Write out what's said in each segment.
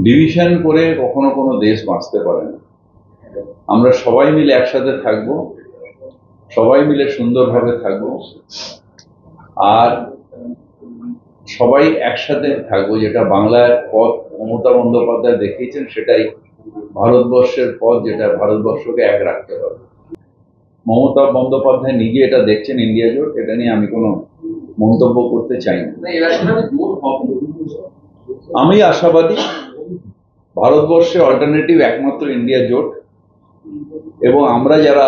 Division করে কখনো কোনো দেশ বাঁচতে পারে না। আমরা সবাই মিলে একসাথে থাকবো, সবাই মিলে সুন্দরভাবে থাকবো, আর সবাই একসাথে থাকবো। যেটা বাংলার পথ মমতা বন্দ্যোপাধ্যায় দেখিয়েছেন, সেটাই ভারতবর্ষের পথ, যেটা ভারতবর্ষকে এক রাখতে হবে। মমতা বন্দ্যোপাধ্যায় নিজে এটা দেখছেন ইন্ডিয়া জোট, এটা নিয়ে আমি কোনো মন্তব্য করতে চাই না। আমি আশাবাদী ভারতবর্ষে অল্টারনেটিভ একমাত্র ইন্ডিয়া জোট, এবং আমরা যারা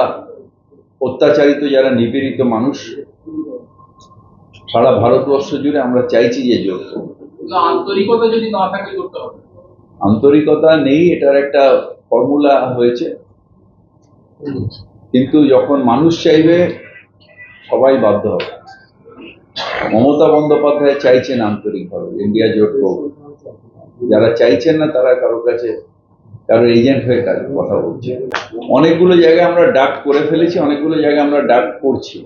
অত্যাচারিত, যারা নিপীড়িত মানুষ সারা ভারতবর্ষ জুড়ে আমরা চাইছি যে জোট। আন্তরিকতা যদি না থাকে করতে হবে। আন্তরিকতা নেই, এটার একটা ফর্মুলা হয়েছে, কিন্তু যখন মানুষ চাইবে সবাই বাধ্য হবে। মমতা বন্দ্যোপাধ্যায় চাইছেন আন্তরিকভাবে ইন্ডিয়া জোট হোক, যারা চাইছেন না তারা কারোর কাছে কারো এজেন্ট হয়ে কথা বলছে। অনেকগুলো জায়গায় আমরা ডাক করে ফেলেছি, অনেকগুলো জায়গায় আমরা ডাক করছি,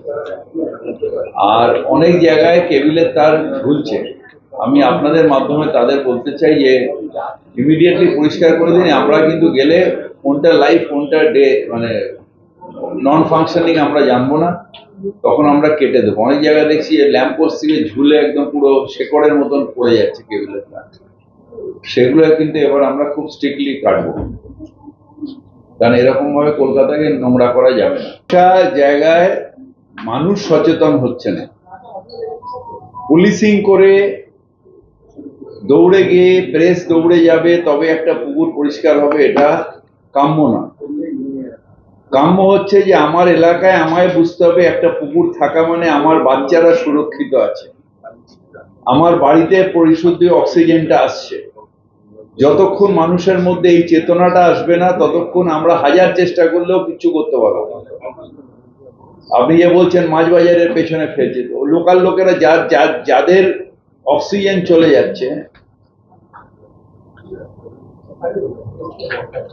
আর অনেক জায়গায় কেবিলের তার ঝুলছে। আমি আপনাদের মাধ্যমে তাদের বলতে চাই যে ইমিডিয়েটলি পরিষ্কার করে দিন। আমরা কিন্তু গেলে কোনটা লাইভ কোনটা ডে মানে নন ফাংশনিং আমরা জানবো না, তখন আমরা কেটে দেবো। অনেক জায়গায় দেখছি ল্যাম্প পোস্ট থেকে ঝুলে একদম পুরো শেকড়ের মতন পড়ে যাচ্ছে কেবিলের তার, সেগুলো কিন্তু এবার আমরা খুব স্ট্রিক্টলি কাটবো, কারণ এরকম ভাবে কলকাতাকে নোংরা করা যাবে না। একটা জায়গায় মানুষ সচেতন হচ্ছে না, পুলিশিং করে দৌড়ে গিয়ে প্রেস দৌড়ে যাবে তবে একটা পুকুর পরিষ্কার হবে, এটা কাম্য না। কাম্য হচ্ছে যে আমার এলাকায় আমায় বুঝতে হবে একটা পুকুর থাকা মানে আমার বাচ্চারা সুরক্ষিত আছে, আমার বাড়িতে পরিশুদ্ধ অক্সিজেনটা আসছে। যতক্ষণ মানুষের মধ্যে এই চেতনাটা আসবে না, ততক্ষণ আমরা হাজার চেষ্টা করলেও কিছু করতে পারবো না। আপনি যে বলছেন মাছ বাজারের পেছনে ফেলছে, তো লোকাল লোকেরা যাদের অক্সিজেন চলে যাচ্ছে,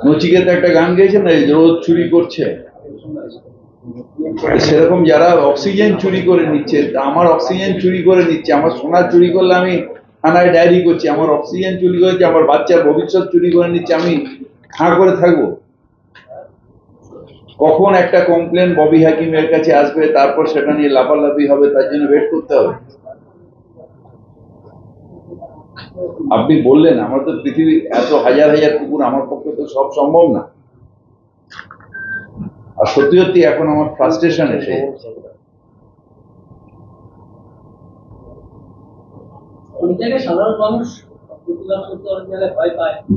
নচিকেতা একটা গান গেয়েছে না, রোদ চুরি করছে, সেরকম যারা অক্সিজেন চুরি করে নিচ্ছে, আমার অক্সিজেন চুরি করে নিচ্ছে, আমার সোনা চুরি করলে আমি থানায় ডায়েরি করছি, আমার অক্সিজেন চুরি করেছে, আমার বাচ্চার ভবিষ্যৎ চুরি করে নিচ্ছে, আমি হাঁ করে থাকবো? কখন একটা কমপ্লেন ববি হাকিমের কাছে আসবে, তারপর সেটা নিয়ে লাফালাফি হবে, তার জন্য ওয়েট করতে হবে? আপনি বললেন আমার তো পৃথিবী এত হাজার হাজার পুকুর, আমার পক্ষে তো সব সম্ভব না। আর সত্যি সত্যি এখন আমার ফ্রাস্ট্রেশন এসে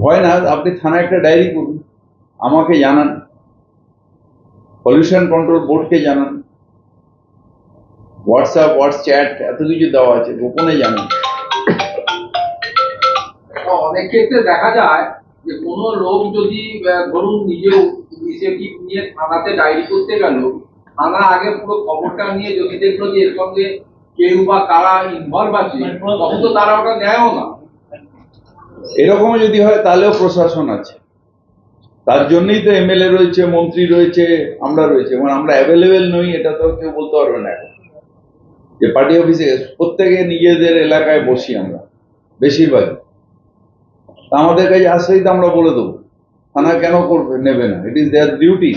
ভয় না, আপনি থানায় একটা ডায়েরি করুন, আমাকে জানান, পলিউশন কন্ট্রোল বোর্ডকে জানান, হোয়াটসঅ্যাপ চ্যাট এত কিছু দেওয়া আছে, গোপনে জানান। অনেক ক্ষেত্রে দেখা যায় যে কোনো লোক যদি ধরুন নিজে ইনিশিয়েটিভ নিয়ে থানাতে ডায়েরি করতে গেল, থানা আগে পুরো খবরটা নিয়ে যদি দেখলো যে এর সঙ্গে কেউ বা কারা ইনভলভ আছে, তখন তো তারা ওটা নেয়ও না। এরকম যদি হয় তাহলেও প্রশাসন আছে, তার জন্যই তো এমএলএ রয়েছে, মন্ত্রী রয়েছে, আমরা রয়েছে, এবং আমরা অ্যাভেলেবেল নই এটা তো কেউ বলতে পারবে না। এখন যে পার্টি অফিসে প্রত্যেকে নিজেদের এলাকায় বসি আমরা বেশিরভাগ, আমাদের কাছে আসলেই তো আমরা বলে দেবো, থানা কেন করবে নেবে না, ইট ইজ দেয়ার ডিউটি।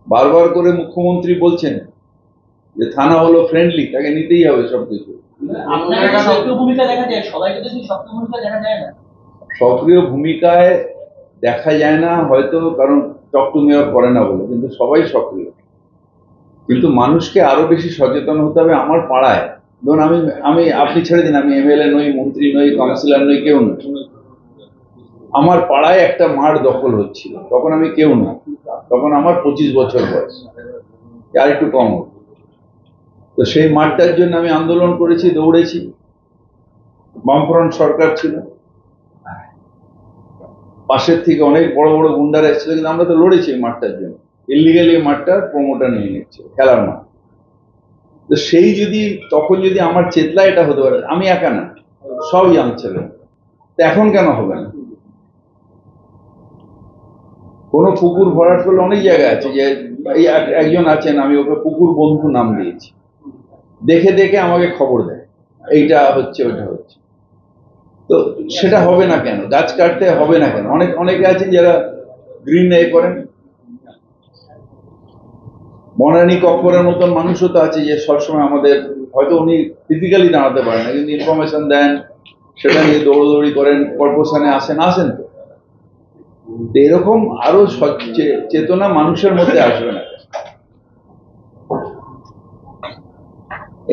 বারবার করে মুখ্যমন্ত্রী বলছেন যে থানা হলো ফ্রেন্ডলি, তাকে নিতেই হবে সবকিছু। সক্রিয় ভূমিকায় দেখা যায় না হয়তো, কারণ টক টু মেয়র করে না বলে, কিন্তু সবাই সক্রিয়। কিন্তু মানুষকে আরো বেশি সচেতন হতে হবে। আমার পাড়ায় ধরুন আমি আপনি ছেড়ে দিন, আমি এমএলএ নই, মন্ত্রী নই, কাউন্সিলর নই, কেউ নই, আমার পাড়ায় একটা মাঠ দখল হচ্ছিল, তখন আমি কেউ না, তখন আমার 25 বছর বয়স, আর একটু কম। তো সেই মাঠটার জন্য আমি আন্দোলন করেছি, দৌড়েছি, বামফ্রন্ট সরকার ছিল, পাশের থেকে অনেক বড় বড় গুন্ডারা এসেছিল, কিন্তু আমরা তো লড়েছি এই মাঠটার জন্য। ইলিগালি মাঠটার প্রমোটার নিয়ে নিচ্ছে, খেলার মাঠ। তো সেই যদি তখন যদি আমার চেতলা এটা হতে পারে, আমি একা না, সব জানছিল, তো এখন কেন হবে না? কোনো পুকুর ভরাট করলে অনেক জায়গা আছে, যে এই একজন আছেন, আমি ওকে পুকুর বন্ধু নাম দিয়েছি, দেখে দেখে আমাকে খবর দেয় এইটা হচ্ছে ওইটা হচ্ছে। তো সেটা হবে না কেন? গাছ কাটতে হবে না কেন? অনেকে আছে যারা গ্রিন এ করেন। বনানী কক্করের মতন মানুষও তো আছে যে সবসময় আমাদের, হয়তো উনি ফিজিক্যালি দাঁড়াতে পারেন না, কিন্তু ইনফরমেশন দেন, সেটা নিয়ে দৌড়দৌড়ি করেন, কর্পোরেশনে আসেন তো। এরকম আরো চেতনা মানুষের মধ্যে আসবে না?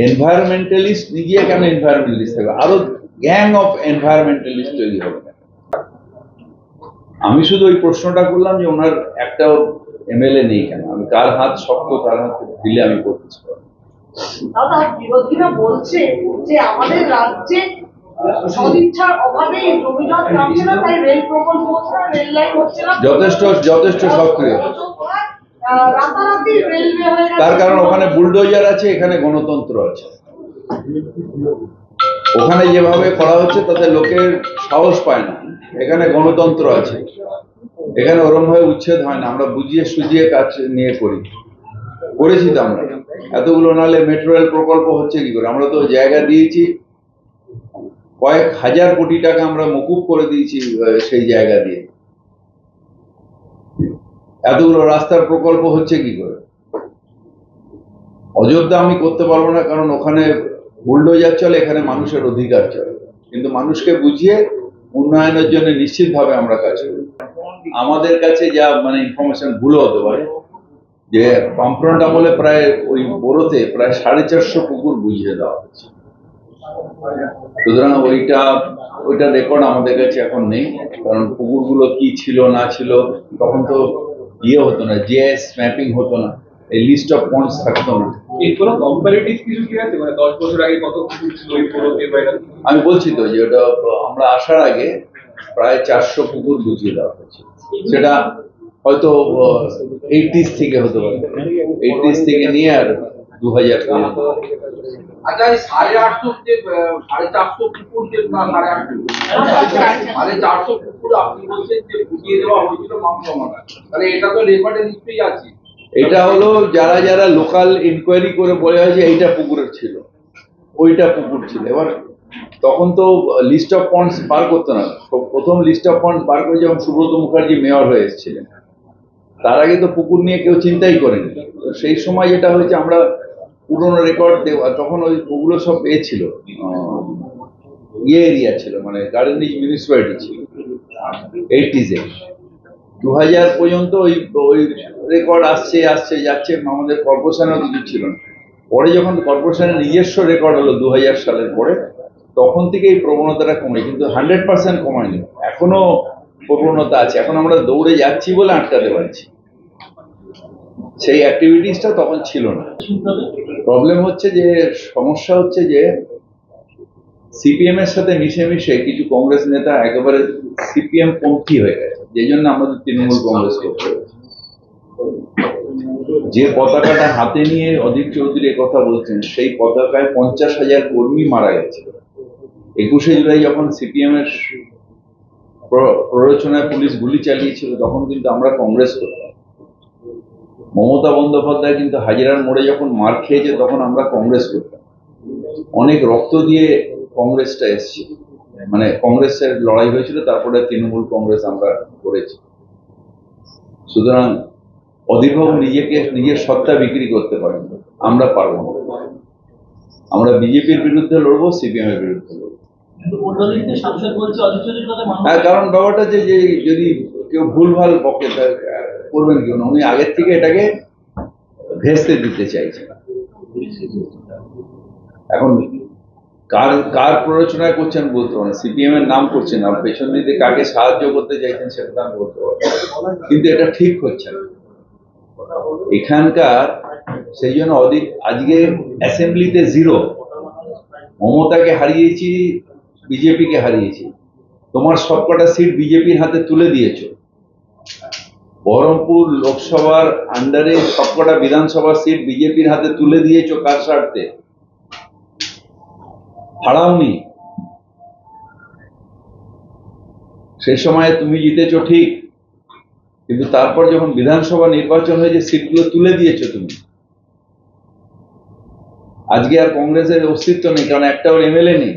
এনভায়রনমেন্টালিস্ট নিজে কেন এনভায়রনমেন্টালিস্ট থাকবে? আরো গ্যাং অফ এনভায়রনমেন্টালিস্ট তৈরি হবে না? আমি শুধু ওই প্রশ্নটা করলাম যে ওনার একটাও এমএলএ নেই কেন? আমি কার হাত শক্ত, কার হাত দিলে আমি করতে পারবো। দাদা, বিরোধীরা বলছে যে আমাদের রাজ্যে সদিচ্ছার অভাবে জমিজট নামছে না, তাই রেল প্রকল্প হচ্ছে না, রেল লাইন হচ্ছে না, যথেষ্ট সক্রিয়। রাতারাতি রেলওয়ে হয়ে গেছে। তার কারণ ওখানে বুলডোজার আছে, এখানে গণতন্ত্র আছে। ওখানে যেভাবে করা হচ্ছে তাতে লোকের সাহস পায় না। এখানে গণতন্ত্র আছে, এখানে ওরম ভাবে উচ্ছেদ হয় না। আমরা বুঝিয়ে সুঝিয়ে কাজ নিয়ে করেছি তো আমরা এতগুলো। নাহলে মেট্রো রেল প্রকল্প হচ্ছে কি করে? আমরা তো জায়গা দিয়েছি, কয়েক হাজার কোটি টাকা আমরা মকুব করে দিয়েছি সেই জায়গা দিয়ে। এতগুলো রাস্তার প্রকল্প হচ্ছে কি করে? অযোধ্যা আমি করতে পারবো না, কারণ ওখানে বুলডোজার চলে, এখানে মানুষের অধিকার চলে। কিন্তু মানুষকে বুঝিয়ে উন্নয়নের জন্য নিশ্চিতভাবে আমরা কাজ করি। আমাদের কাছে যা ইনফরমেশন ভুল হতে পারে যে বামফ্রন্ট আমলে প্রায় ওই বোরোতে প্রায় 450 পুকুর বুঝিয়ে দেওয়া হয়েছে। সুতরাং ওইটা রেকর্ড আমাদের কাছে এখন নেই, কারণ পুকুরগুলো কি ছিল না ছিল তখন তো হতো না, জিএস ম্যাপিং হতো না, এই লিস্ট অফ পয়েন্টস থাকতো না। আমি বলছি তো যে ওটা আমরা আসার আগে প্রায় 400 পুকুর বুঝিয়ে দেওয়া হয়েছে। সেটা হয়তো 80s থেকে হতে পারে, 80s থেকে নিয়ে আর 2000 পর্যন্ত। আচ্ছা, এই 850 যে 450 পুকুর যে 450 পুকুর আপনি বলছেন যে বুঝিয়ে দেওয়া হয়েছিল মামলা, তাহলে এটা তো রেকর্ডে নিশ্চয়ই আছে। এটা হলো যারা লোকাল ইনকোয়ারি করে বলে হয় যে এইটা পুকুরের ছিল, ওইটা পুকুর ছিল। এবার তখন তো লিস্ট অফ পয়েন্টস বার করতো না। প্রথম লিস্ট অফ পয়েন্টস বার করে যখন সুব্রত মুখার্জি মেয়র হয়ে এসেছিলেন, তার আগে তো পুকুর নিয়ে কেউ চিন্তাই করেনি। তো সেই সময় যেটা হয়েছে, আমরা পুরোনো রেকর্ড দেওয়া, তখন ওগুলো সব ছিল এরিয়া ছিল, গার্ডেনিং মিউনিসিপ্যালিটি ছিল 80s এ। 2000 পর্যন্ত ওই রেকর্ড আসছে যাচ্ছে, আমাদের কর্পোরেশনের কিছু ছিল না। পরে যখন কর্পোরেশনের নিজস্ব রেকর্ড হলো 2000 সালের পরে, তখন থেকে এই প্রবণতাটা কমে, কিন্তু 100% কমায়নি। এখনো প্রবণতা আছে। এখন আমরা দৌড়ে যাচ্ছি বলে আটকাতে পারছি, সেই অ্যাক্টিভিটিসটা তখন ছিল না। প্রবলেম হচ্ছে যে, সমস্যা হচ্ছে যে সিপিএম এর সাথে মিশে কিছু কংগ্রেস নেতা একেবারে সিপিএম পন্থী হয়ে গেছে, যে জন্য আমাদের তৃণমূল কংগ্রেস করতে হয়েছে। যে পতাকাটা হাতে নিয়ে অধীর চৌধুরী কথা বলছেন, সেই পতাকায় 50,000 কর্মী মারা গেছে। 21শে জুলাই যখন সিপিএম এর প্ররোচনায় পুলিশ গুলি চালিয়েছিল, তখন কিন্তু আমরা কংগ্রেস করতাম। মমতা বন্দ্যোপাধ্যায় কিন্তু হাজিরার মোড়ে যখন মার খেয়েছে, তখন আমরা কংগ্রেস করতাম। অনেক রক্ত দিয়ে কংগ্রেসটা এসছে, কংগ্রেসের লড়াই হয়েছিল, তারপরে তৃণমূল কংগ্রেস আমরা করেছি। সুতরাং অধীরবাবু নিজের সত্তা বিক্রি করতে পারেন, আমরা পারবো না। আমরা বিজেপির বিরুদ্ধে লড়বো, সিপিএম এর বিরুদ্ধে লড়বো। হ্যাঁ, কারণ ব্যাপারটা যে যদি কেউ ভুলভাল বকে করবেন কেউ না, উনি আগের থেকে এটাকে ভেস্তে দিতে চাইছেন। এখন কার প্ররোচনায় করছেন বলতে পারেন, সিপিএম এর নাম করছেন, আর পেছন দিকে কাকে সাহায্য করতে চাইছেন সেটা আমি বলতে পারবো, কিন্তু এটা ঠিক হচ্ছে না এখানকার। সেই জন্য আজকে অ্যাসেম্বলিতে 0, মমতাকে হারিয়েছি, বিজেপিকে হারিয়েছি। তোমার সবকটা সিট বিজেপির হাতে তুলে দিয়েছো। বহরমপুর লোকসভার আন্ডারে সবকটা বিধানসভার সিট বিজেপির হাতে তুলে দিয়েছো, কার স্বার্থে? হারাওনি। সেই সময় তুমি জিতেছো ঠিক, কিন্তু তারপর যখন বিধানসভা নির্বাচন হয়েছে, সিটগুলো তুলে দিয়েছো তুমি। আজকে আর কংগ্রেসের অস্তিত্ব নেই, কারণ একটাও এমএলএ নেই।